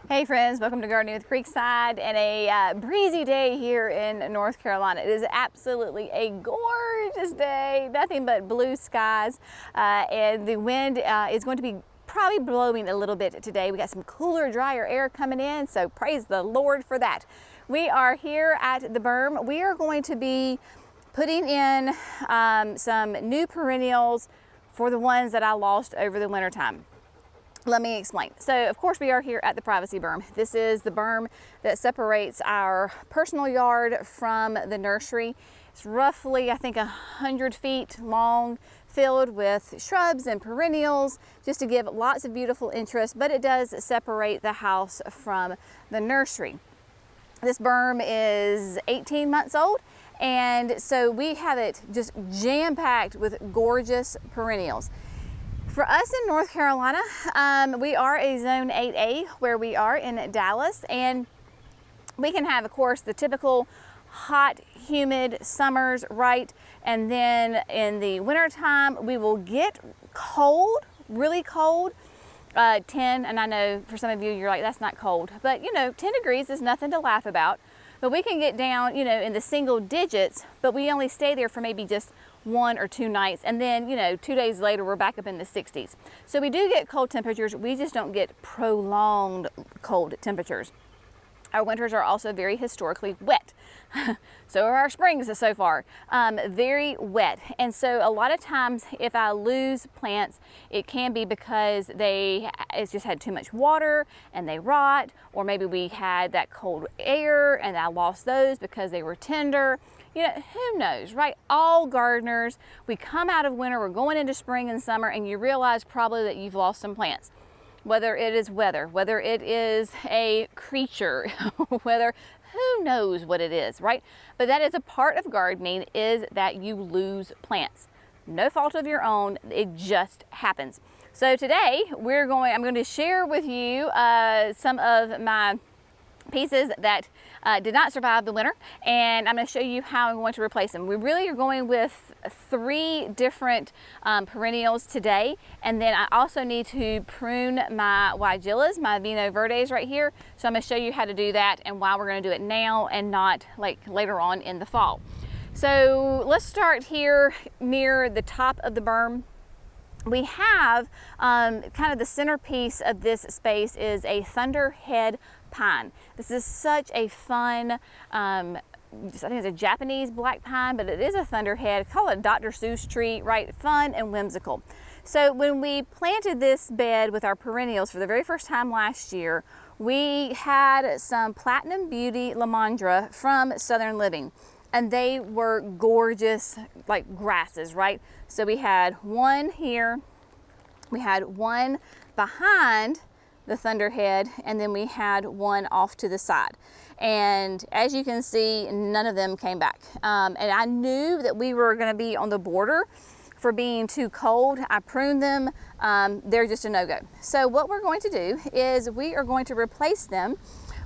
Hey friends, welcome to Gardening with Creekside and a breezy day here in North Carolina. It is absolutely a gorgeous day, nothing but blue skies, and the wind is going to be probably blowing a little bit today. We got some cooler, drier air coming in, so praise the Lord for that. We are here at the berm. We are going to be putting in some new perennials for the ones that I lost over the winter time. Let me explain. So of course we are here at the privacy berm. This is the berm that separates our personal yard from the nursery. It's roughly, I think, 100 feet long, filled with shrubs and perennials, just to give lots of beautiful interest, but it does separate the house from the nursery. This berm is 18 months old, and so we have it just jam-packed with gorgeous perennials. For us in North Carolina, we are a Zone 8A where we are in Dallas, and we can have, of course, the typical hot, humid summers, right? And then in the wintertime, we will get cold, really cold, 10, and I know for some of you, you're like, that's not cold, but 10 degrees is nothing to laugh about. But we can get down, in the single digits, but we only stay there for maybe just 1 or 2 nights, and then 2 days later we're back up in the 60s. So we do get cold temperatures, we just don't get prolonged cold temperatures. Our winters are also very historically wet. So are our springs so far, very wet. And so a lot of times if I lose plants, it can be because it's just had too much water and they rot, or maybe we had that cold air and I lost those because they were tender. Who knows, right? All gardeners, we come out of winter, we're going into spring and summer, and you realize probably that you've lost some plants. Whether it is weather, whether it is a creature, who knows what it is, right? But that is a part of gardening, is that you lose plants. No fault of your own, it just happens. So today I'm going to share with you some of my pieces that did not survive the winter, and I'm going to show you how I'm going to replace them. We really are going with 3 different perennials today, and then I also need to prune my Weigelas, my Vino Verdes right here. So I'm going to show you how to do that and why we're going to do it now and not like later on in the fall. So let's start here near the top of the berm. We have kind of the centerpiece of this space is a thunderhead pine. This is such a fun, I think it's a Japanese black pine, but it is a thunderhead. Call it a Dr. Seuss tree, right? Fun and whimsical. So when we planted this bed with our perennials for the very first time last year, we had some Platinum Beauty Lamandra from Southern Living, and they were gorgeous, like grasses, right? So we had one here, we had one behind the thunderhead, and then we had one off to the side. And as you can see, none of them came back. And I knew that we were going to be on the border for being too cold. I pruned them. They're just a no-go. So what we're going to do is we are going to replace them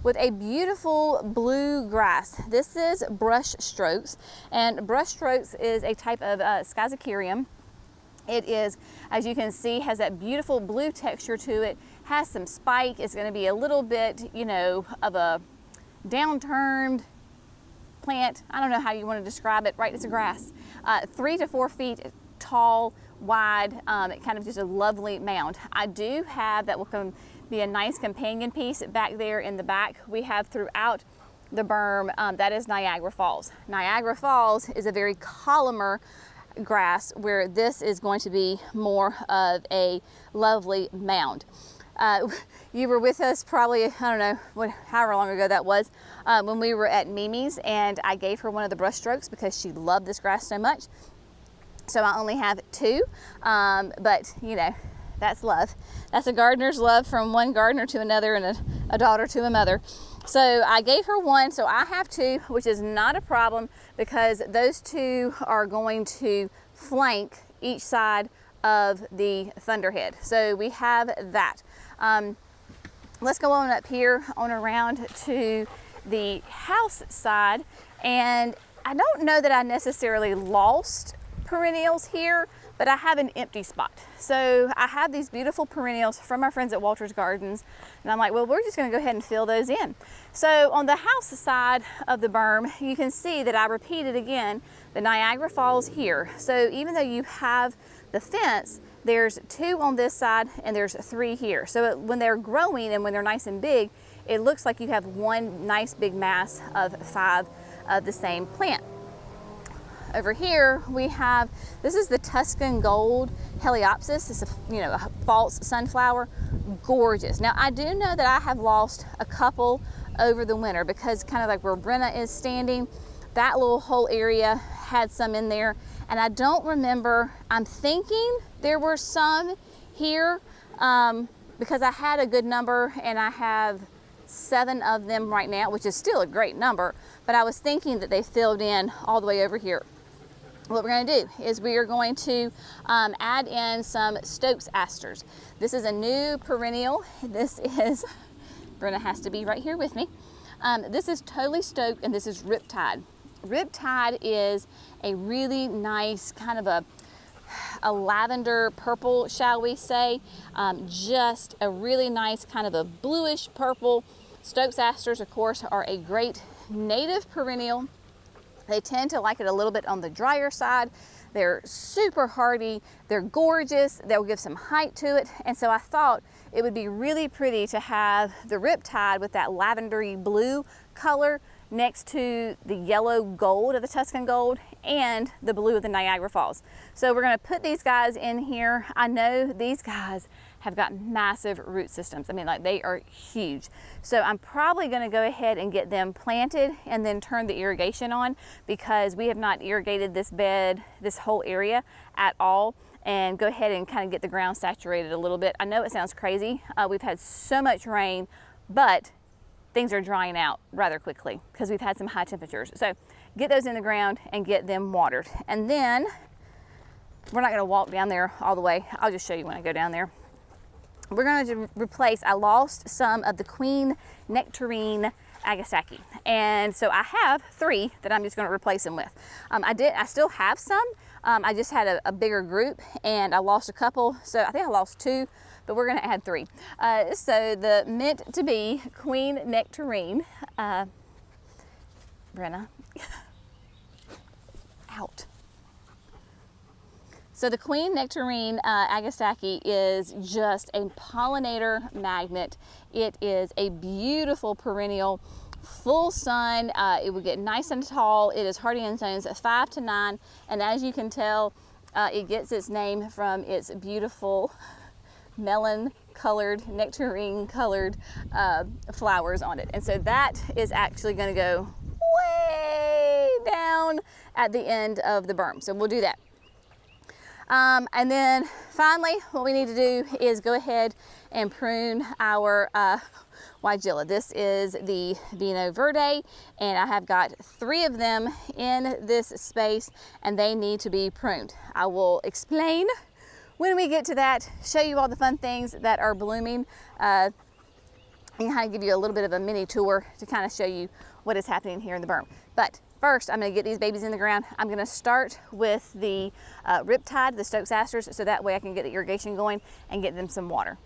with a beautiful blue grass. This is brush strokes, and brush strokes is a type of Schizocerium. It is, as you can see, has that beautiful blue texture to it, has some spike. It's going to be a little bit, of a downturned plant. I don't know how you want to describe it, right? It's a grass. 3 to 4 feet tall, wide, kind of just a lovely mound. I do have, that will be a nice companion piece back there in the back. We have throughout the berm, that is Niagara Falls. Niagara Falls is a very columnar grass, where this is going to be more of a lovely mound. You were with us probably, I don't know, however long ago that was, when we were at Mimi's, and I gave her one of the brush strokes because she loved this grass so much. So I only have 2, but that's love. That's a gardener's love from one gardener to another, and a daughter to a mother. So I gave her 1, so I have 2, which is not a problem because those 2 are going to flank each side of the thunderhead. So we have that. Let's go on up here, on around to the house side. And I don't know that I necessarily lost perennials here, but I have an empty spot. So I have these beautiful perennials from our friends at Walter's Gardens, and I'm like, well, we're just gonna go ahead and fill those in. So on the house side of the berm, you can see that I repeated again the Niagara Falls here. So even though you have the fence, there's 2 on this side and there's 3 here. So when they're growing and when they're nice and big, it looks like you have one nice big mass of 5 of the same plant. Over here we have, this is the Tuscan Gold Heliopsis. It's a false sunflower. Gorgeous. Now I do know that I have lost a couple over the winter because kind of like where Brenna is standing, that little whole area had some in there, and I don't remember. I'm thinking there were some here because I had a good number, and I have 7 of them right now, which is still a great number, but I was thinking that they filled in all the way over here. What we're going to do is we are going to add in some Stokes asters. This is a new perennial. This is, Brenna has to be right here with me. This is totally stoked, and this is Riptide. Riptide is a really nice kind of a lavender purple, shall we say. Just a really nice kind of a bluish purple. Stokes asters, of course, are a great native perennial. They tend to like it a little bit on the drier side. They're super hardy, they're gorgeous, they'll give some height to it, and so I thought it would be really pretty to have the Riptide with that lavendery blue color next to the yellow gold of the Tuscan Gold and the blue of the Niagara Falls. So we're gonna put these guys in here. I know these guys have got massive root systems. I mean, like, they are huge. So I'm probably gonna go ahead and get them planted and then turn the irrigation on, because we have not irrigated this bed, this whole area at all, and go ahead and kind of get the ground saturated a little bit. I know it sounds crazy. We've had so much rain, but things are drying out rather quickly because we've had some high temperatures. So get those in the ground and get them watered. And then we're not gonna walk down there all the way. I'll just show you when I go down there. We're going to replace, I lost some of the Queen Nectarine Agasaki. And so I have 3 that I'm just going to replace them with. I still have some. I just had a bigger group and I lost a couple. So I think I lost 2, but we're going to add 3. So the meant to be Queen Nectarine, Brenna, out. So the Queen Nectarine Agasaki is just a pollinator magnet. It is a beautiful perennial, full sun. It will get nice and tall. It is hardy in zones 5 to 9, and as you can tell, it gets its name from its beautiful melon colored, nectarine colored flowers on it. And so that is actually going to go way down at the end of the berm. So we'll do that. And then finally, what we need to do is go ahead and prune our Weigela. This is the Vino Verde, and I have got 3 of them in this space, and they need to be pruned. I will explain when we get to that, show you all the fun things that are blooming, and kind of give you a little bit of a mini tour to kind of show you what is happening here in the berm. But first, I'm going to get these babies in the ground. I'm going to start with the Riptide, the Stokes asters, so that way I can get the irrigation going and get them some water.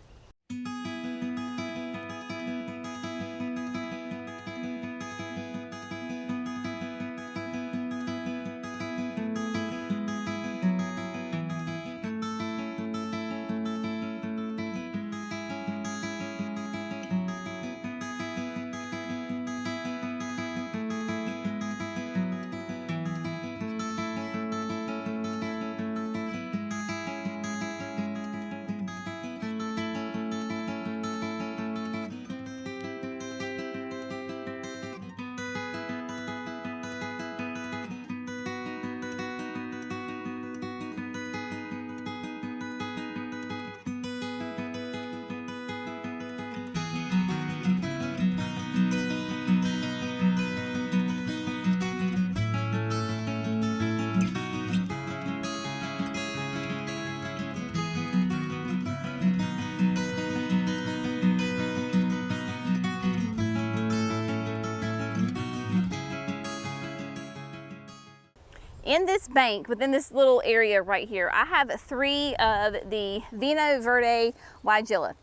In this bank, within this little area right here, I have 3 of the Vino Verde Weigela,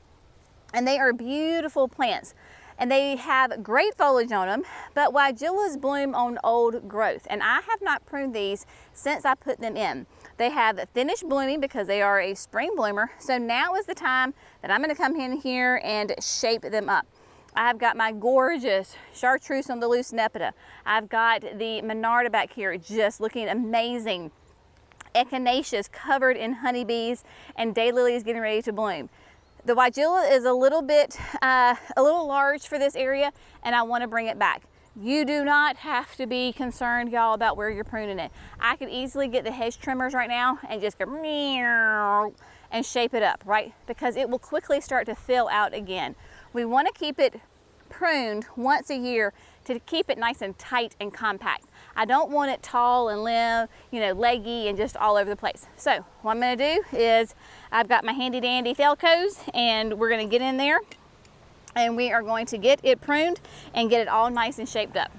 and they are beautiful plants. And they have great foliage on them, but Weigelas bloom on old growth, and I have not pruned these since I put them in. They have finished blooming because they are a spring bloomer, so now is the time that I'm going to come in here and shape them up. I've got my gorgeous chartreuse on the loose nepeta. I've got the monarda back here just looking amazing. Echinaceas covered in honeybees, and daylilies getting ready to bloom. The Weigela is a little large for this area, and I want to bring it back. You do not have to be concerned, y'all, about where you're pruning it. I could easily get the hedge trimmers right now and just go meow and shape it up, right? Because it will quickly start to fill out again. We want to keep it pruned once a year to keep it nice and tight and compact. I don't want it tall and leggy and just all over the place. So what I'm going to do is I've got my handy dandy Felcos, and we're going to get in there and we are going to get it pruned and get it all nice and shaped up.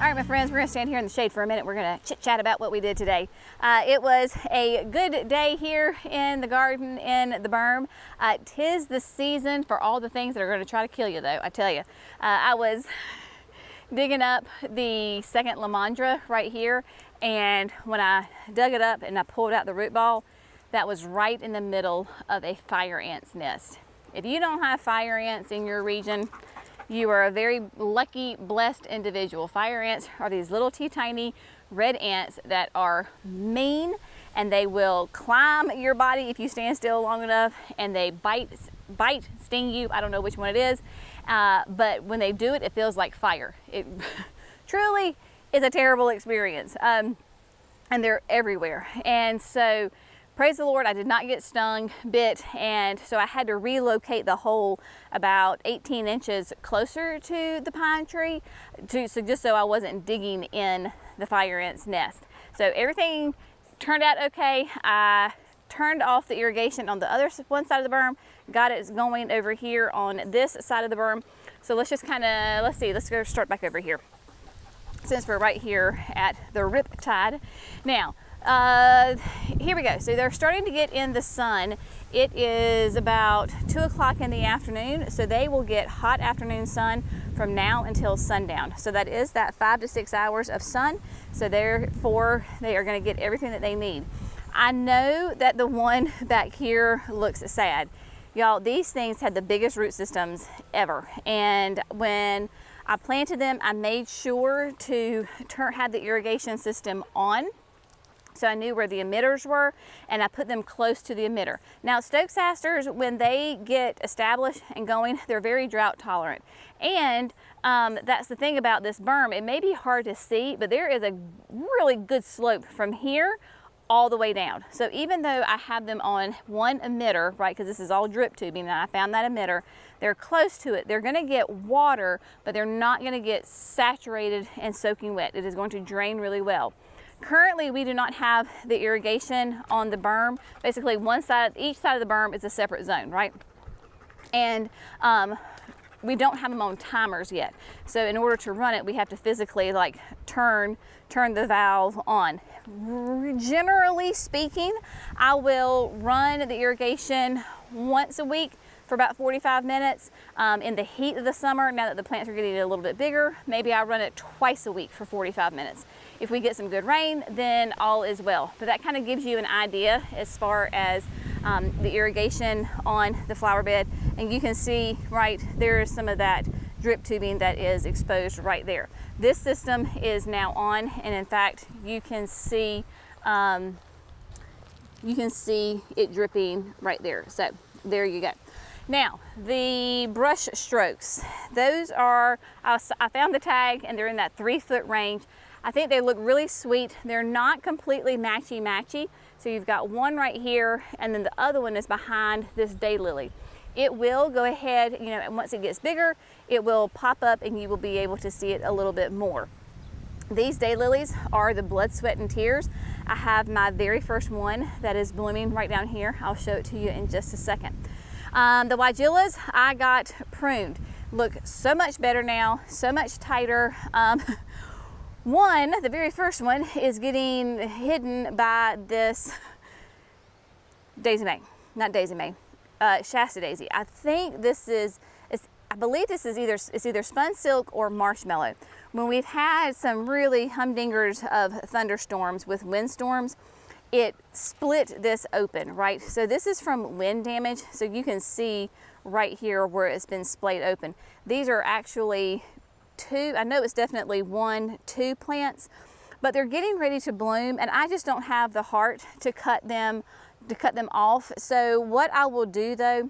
All right, my friends, we're gonna stand here in the shade for a minute. We're gonna chit chat about what we did today. It was a good day here in the garden, in the berm. 'Tis the season for all the things that are gonna try to kill you, though, I tell you. I was digging up the second lamandra right here, and when I dug it up and I pulled out the root ball, that was right in the middle of a fire ant's nest. If you don't have fire ants in your region, you are a very lucky, blessed individual. Fire ants are these little tiny red ants that are mean, and they will climb your body if you stand still long enough, and they bite, sting you. I don't know which one it is, but when they do it, it feels like fire. It truly is a terrible experience, and they're everywhere. And so praise the Lord, I did not get stung, bit, and so I had to relocate the hole about 18 inches closer to the pine tree, just so I wasn't digging in the fire ant's nest. So everything turned out okay. I turned off the irrigation on the other one side of the berm, got it going over here on this side of the berm. So let's just let's go start back over here, since we're right here at the riptide. Now, here we go. So they're starting to get in the sun. It is about 2 o'clock in the afternoon, so they will get hot afternoon sun from now until sundown. So that is that 5 to 6 hours of sun. So therefore, they are going to get everything that they need. I know that the one back here looks sad. Y'all, these things had the biggest root systems ever. And when I planted them, I made sure to have the irrigation system on, so I knew where the emitters were, and I put them close to the emitter. Now, Stokes asters, when they get established and going, they're very drought tolerant. And that's the thing about this berm. It may be hard to see, but there is a really good slope from here all the way down. So even though I have them on one emitter, right, because this is all drip tubing, and I found that emitter, they're close to it. They're gonna get water, but they're not gonna get saturated and soaking wet. It is going to drain really well. Currently, we do not have the irrigation on the berm. Basically, each side of the berm is a separate zone, right? And we don't have them on timers yet. So in order to run it, we have to physically turn the valve on. Generally speaking, I will run the irrigation once a week, for about 45 minutes. In the heat of the summer, now that the plants are getting a little bit bigger, maybe I run it twice a week for 45 minutes. If we get some good rain, then all is well. But that kind of gives you an idea as far as the irrigation on the flower bed. And you can see right there is some of that drip tubing that is exposed right there. This system is now on, and in fact, you can see it dripping right there. So there you go. Now, the brush strokes, those are, I found the tag and they're in that 3-foot range. I think they look really sweet. They're not completely matchy-matchy. So you've got one right here, and then the other one is behind this daylily. It will go ahead, you know, and once it gets bigger, it will pop up and you will be able to see it a little bit more. These daylilies are the Blood, Sweat, and Tears. I have my very first one that is blooming right down here. I'll show it to you in just a second. The Weigelas I got pruned. Look so much better now, so much tighter. The very first one is getting hidden by this Daisy May, not Daisy May, Shasta Daisy. I think this is, I believe this is either spun silk or marshmallow. When we've had some really humdingers of thunderstorms with windstorms, it split this open, right? So this is from wind damage. So you can see right here where it's been splayed open. These are actually two, I know it's definitely 1, 2 plants, but they're getting ready to bloom, and I just don't have the heart to cut them off. So what I will do though,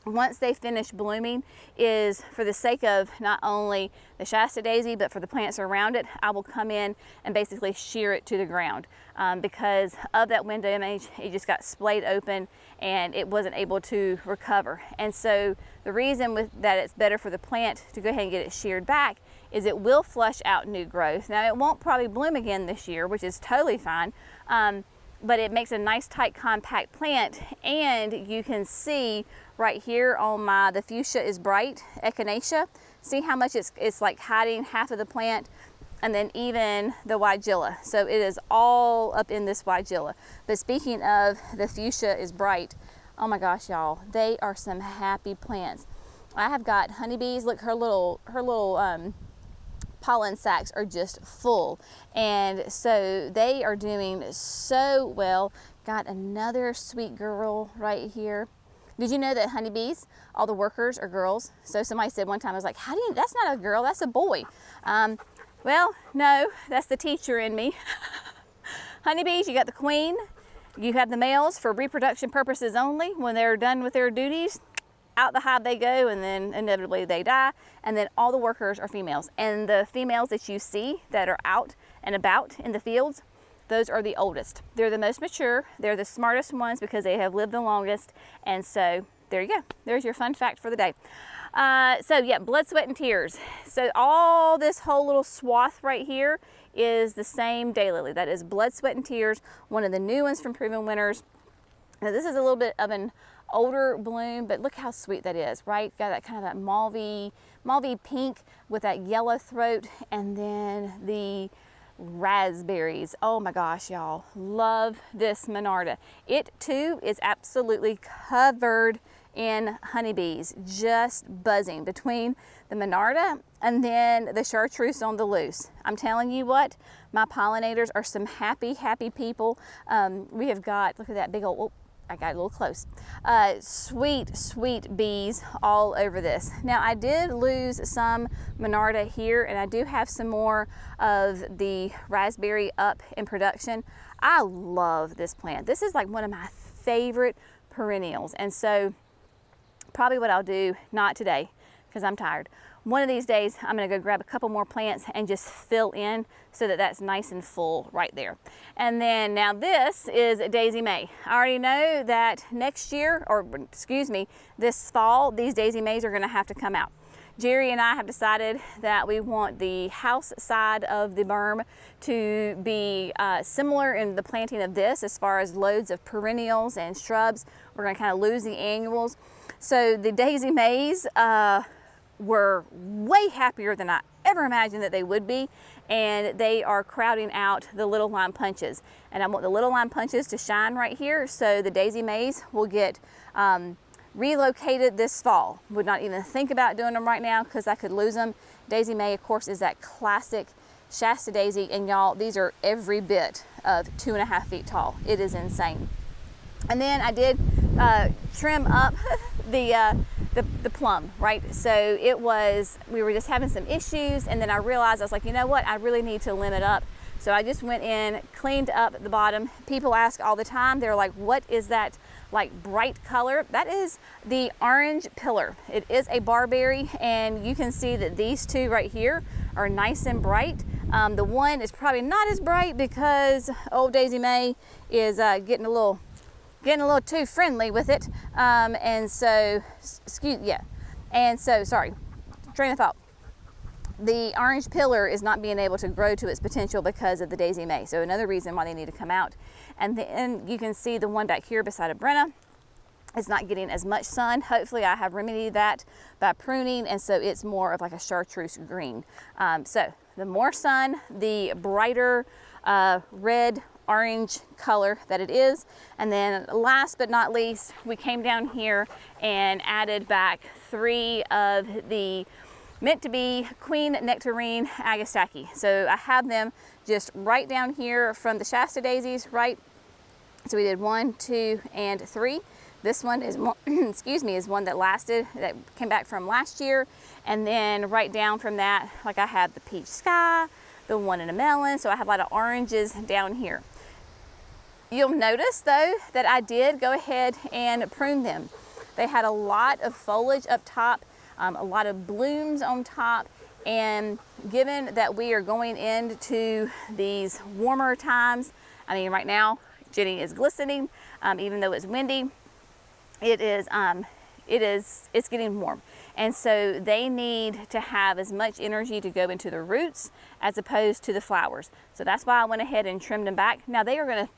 once they finish blooming, is for the sake of not only the Shasta daisy, but for the plants around it, I will come in and basically shear it to the ground because of that wind damage. It just got splayed open and it wasn't able to recover. And so the reason that it's better for the plant to go ahead and get it sheared back is it will flush out new growth. Now it won't probably bloom again this year, which is totally fine. But it makes a nice tight compact plant, and you can see right here on the fuchsia is bright echinacea. See how much it's like hiding half of the plant, and then even the Weigela. So it is all up in this Weigela. But speaking of the fuchsia is bright, oh my gosh, y'all, they are some happy plants. I have got honeybees. Look, her little pollen sacs are just full, and so they are doing so well. Got another sweet girl right here. Did you know that honeybees, all the workers are girls? So somebody said one time, I was like, how do you, that's not a girl, that's a boy. Well, no, that's the teacher in me. Honeybees, you got the queen, you have the males for reproduction purposes only. When they're done with their duties, out the hive they go, and then inevitably they die, and then all the workers are females. And the females that you see that are out and about in the fields, those are the oldest. They're the most mature, they're the smartest ones because they have lived the longest. And so there you go, there's your fun fact for the day. So yeah, Blood, Sweat, and Tears. So all this whole little swath right here is the same daylily. That is Blood, Sweat, and Tears, one of the new ones from Proven Winners. Now this is a little bit of an older bloom, but look how sweet that is, right? Got that kind of that mauvey pink with that yellow throat, and then the raspberries. Oh my gosh, y'all, love this Monarda. It too is absolutely covered in honeybees, just buzzing between the Monarda and then the chartreuse on the loose. I'm telling you what, my pollinators are some happy people. We have got, look at that big old, oh, I got a little close. Sweet bees all over this. Now I did lose some Monarda here, and I do have some more of the raspberry up in production. I love this plant. This is like one of my favorite perennials. And so probably what I'll do, not today because I'm tired, one of these days I'm gonna go grab a couple more plants and just fill in so that that's nice and full right there. And then now this is Daisy May. I already know that next year, or excuse me, this fall, these Daisy Mays are gonna have to come out. Jerry and I have decided that we want the house side of the berm to be similar in the planting of this as far as loads of perennials and shrubs. We're gonna kind of lose the annuals. So the Daisy Mays were way happier than I ever imagined that they would be, and they are crowding out the little line punches. And I want the little line punches to shine right here, so the Daisy Mays will get relocated this fall. Would not even think about doing them right now because I could lose them. Daisy May, of course, is that classic Shasta daisy, and y'all, these are every bit of 2.5 feet tall. It is insane. And then I did trim up the plum, right? So we were just having some issues, and then I realized, I was like, you know what, I really need to limit up. So I just went in, cleaned up the bottom. People ask all the time, they're like, what is that like bright color? That is the orange pillar. It is a barberry, and you can see that these two right here are nice and bright. The one is probably not as bright because old Daisy May is getting a little too friendly with it. And so, sorry, train of thought. The orange pillar is not being able to grow to its potential because of the Daisy May. So another reason why they need to come out. And then you can see the one back here beside Brenna is not getting as much sun. Hopefully I have remedied that by pruning, and so it's more of like a chartreuse green. So the more sun, the brighter red orange color that it is. And then last but not least, we came down here and added back 3 of the meant to be Queen Nectarine Agastache. So I have them just right down here from the Shasta daisies, right? So we did 1, 2, and 3. This one is is one that came back from last year. And then right down from that, like I have the Peach Sky, the one in a melon. So I have a lot of oranges down here. You'll notice though that I did go ahead and prune them. They had a lot of foliage up top, a lot of blooms on top, and given that we are going into these warmer times, I mean right now Jenny is glistening, even though it's windy. It's getting warm, and so they need to have as much energy to go into the roots as opposed to the flowers. So that's why I went ahead and trimmed them back. Now they are going to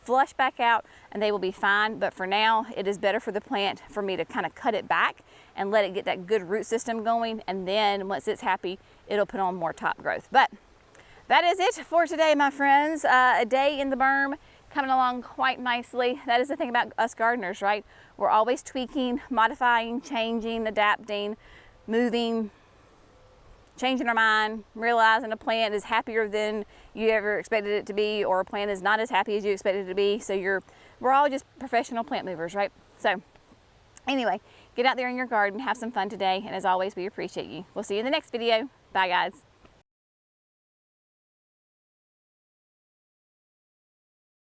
flush back out and they will be fine, but for now it is better for the plant for me to kind of cut it back and let it get that good root system going, and then once it's happy, it'll put on more top growth. But that is it for today, my friends. A day in the berm, coming along quite nicely. That is the thing about us gardeners, right? We're always tweaking, modifying, changing, adapting, moving, changing our mind, realizing a plant is happier than you ever expected it to be, or a plant is not as happy as you expected it to be. So we're all just professional plant movers, right? So anyway, get out there in your garden, have some fun today, and as always, we appreciate you. We'll see you in the next video. Bye, guys.